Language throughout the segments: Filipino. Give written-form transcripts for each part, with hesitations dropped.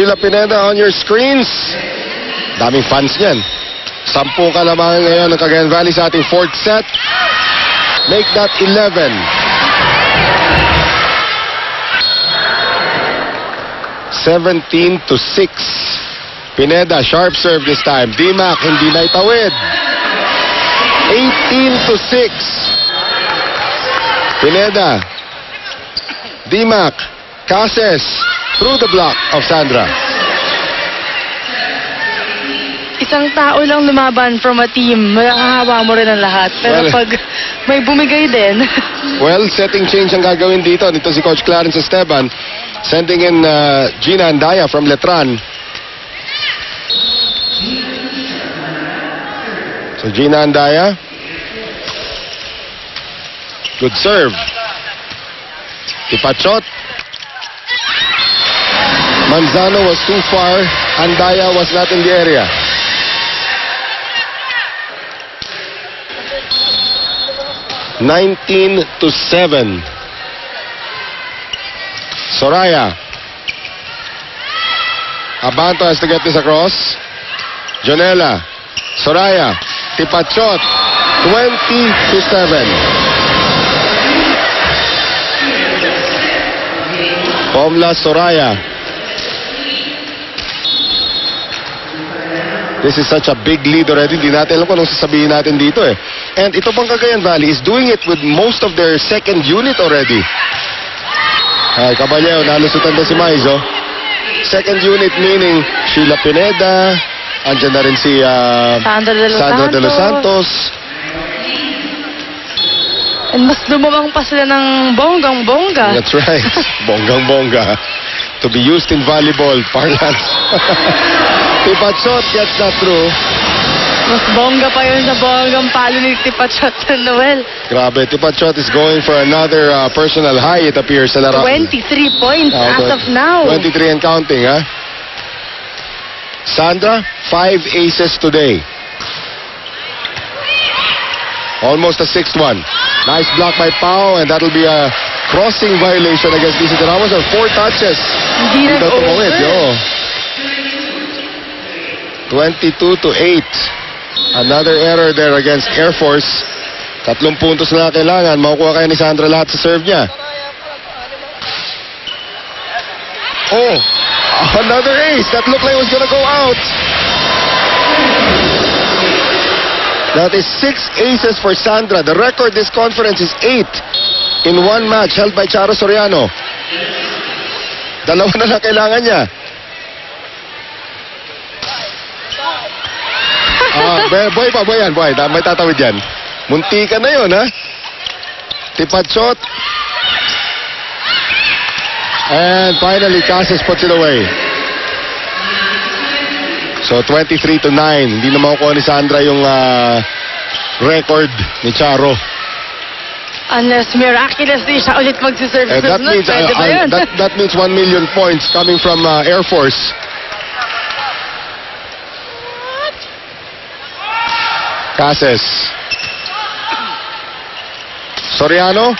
Sheila Pineda on your screens. Daming fans niyan. 10 kalamangan ngayon ng Cagayan Valley sa ating fourth set. Make that 11. 17-6. Pineda, sharp serve this time. Dimac, hindi na itawid. 18-6. Pineda. Dimac. Cases. Through the block of Sandra. Isang tao lang lumaban from a team, makakahawa mo rin ang lahat. Pero pag may bumigay din. Well, setting change ang gagawin dito. Nito si Coach Clarence Esteban. Sending in Gina Andaya from Letran. So Gina Andaya. Good serve. Tipachot. Manzano was too far. Andaya was not in the area. (19-7). Soraya. Abanto has to get this across. Jonella. Soraya. Tipachot. 20-7. Pomla Soraya. This is such a big lead already. Hindi natin alam kung anong sasabihin natin dito eh. And ito pang Cagayan Valley is doing it with most of their second unit already. Ay, Caballero, nalusutan na si Maizo. Second unit meaning Sheila Pineda. Andyan na rin si Sandra de los Santos. And mas lumabang pa sila ng bonggang-bongga. That's right. Bonggang-bongga. To be used in volleyball parlance. Tipachot gets that through. Mas bongga pa yun sa bonggang palo ni Tipachot sa Noel. Grabe, Tipachot is going for another personal high, it appears, sa laro. 23 points as of now. 23 and counting, ha? Sandra, 5 aces today. Almost a 6th one. Nice block by Pao, and that'll be a crossing violation against DC de Ramos, or 4 touches. Hindi nag-over. 22-8. Another error there against Air Force. 3 puntos na kailangan. Makukuha kaya ni Sandra lahat sa serve niya. Oh, another ace. That looked like it was gonna go out. That is 6 aces for Sandra. The record this conference is 8 in one match held by Charo Soriano. 2 na lang kailangan niya. Boy yan. May tatawid yan. Munti ka na yun, ha? Tipachot. And finally, Cases puts it away. So, 23-9. Hindi na makukuha ni Sandra yung record ni Charo. Unless miraculously siya ulit magsiserve. That means 1 million points coming from Air Force. Cases. Soriano.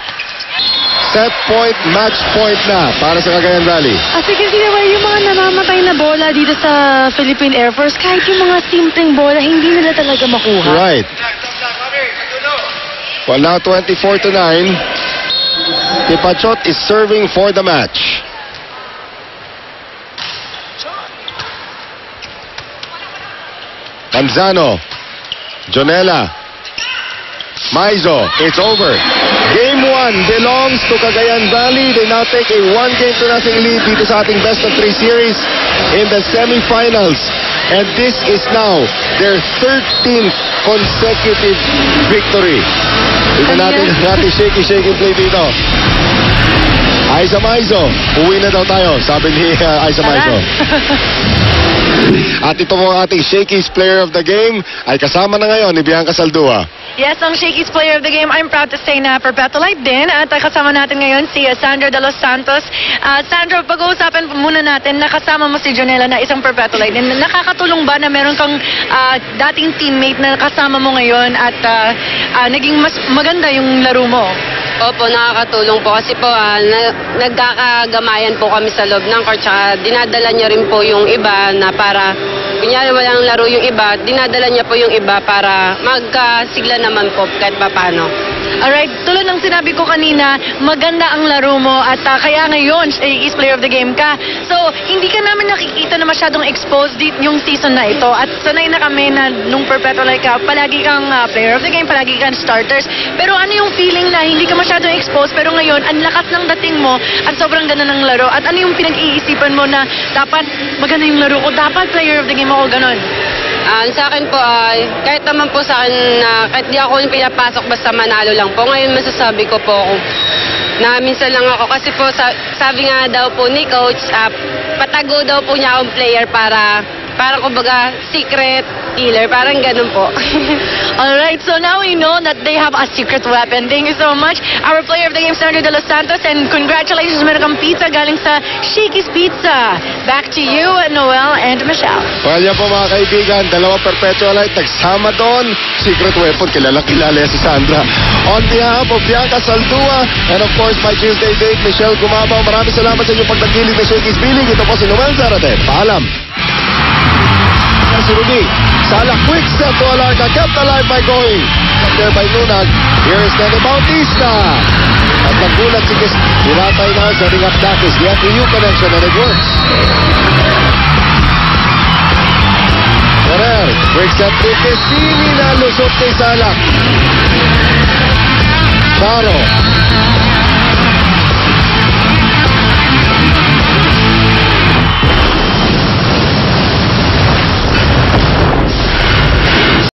Set point, match point na para sa Cagayan Valley. As you can see naman, yung mga namamatay na bola dito sa Philippine Air Force, kahit yung mga simpleng bola, hindi nila talaga makuha. Right. Well, now 24-9. Tipachot is serving for the match. Manzano. Jonella. Maizo. It's over. Game 1 belongs to Cagayan Valley. They now take a 1-0 lead dito sa ating best of 3 series in the semifinals. And this is now their 13th consecutive victory. Ito natin shaky play dito. Aiza Maizo, uwi na daw tayo, sabi ni Aiza Maizo. At ito po ang ating Shakey's Player of the Game ay kasama na ngayon ni Bianca Saldua. Yes, ang Shakey's Player of the Game, I'm proud to say na perpetualite din. At kasama natin ngayon si Sandra de los Santos. Sandra, pag-uusapan muna natin, nakasama mo si Jonella na isang perpetualite. Nakakatulong ba na meron kang dating teammate na kasama mo ngayon at naging mas maganda yung laro mo? Opo, nakakatulong po kasi po nagkakagamayan po kami sa loob ng court, tsaka dinadala niya rin po yung iba na para, kunyari walang laro yung iba, dinadala niya po yung iba para magkasigla naman po kahit papano. Alright, tulad ng sinabi ko kanina, maganda ang laro mo at kaya ngayon, East Player of the Game ka. So, hindi ka namin nakikita na masyadong exposed yung season na ito. At sanay na kami na nung perpetual ka, palagi kang Player of the Game, palagi kang starters. Pero ano yung feeling na hindi ka masyadong exposed, pero ngayon, ang lakas ng dating mo at sobrang ganda ng laro. At ano yung pinag-iisipan mo na dapat maganda yung laro ko, dapat Player of the Game ako, ganon? Sa akin po, kahit naman po sa akin na kahit di ako yung pinapasok basta manalo lang po. Ngayon masasabi ko po na minsan lang ako kasi po sabi nga daw po ni coach, patago daw po niya akong player para kumbaga secret killer, parang ganun po. Alright, so now we know that they have a secret weapon. Thank you so much, our player of the game, Sandra De Los Santos, and congratulations, meron kang pizza galing sa Shakey's Pizza. Back to you, Noel and Michelle. Well, yan po mga kaibigan, dalawang perpetualite nagsama doon. Secret weapon, kilala si Sandra. On behalf of Bianca Saldua and of course my Tuesday date, Michelle Gumabaw, maraming salamat sa inyong pagtangkilig na Shakey's Billing. Ito po si Noel Zarate. Paalam. Si Rudy, Sala quick step to Alarca, kept alive by going. Up there by Lunag. Here's Nene Bautista. At nagbulat si Kis. Hiratay na sa ring of Dakis. The FEU connection and it works. Ferrer, quick step to Kissini na lusot kay Sala. Charo.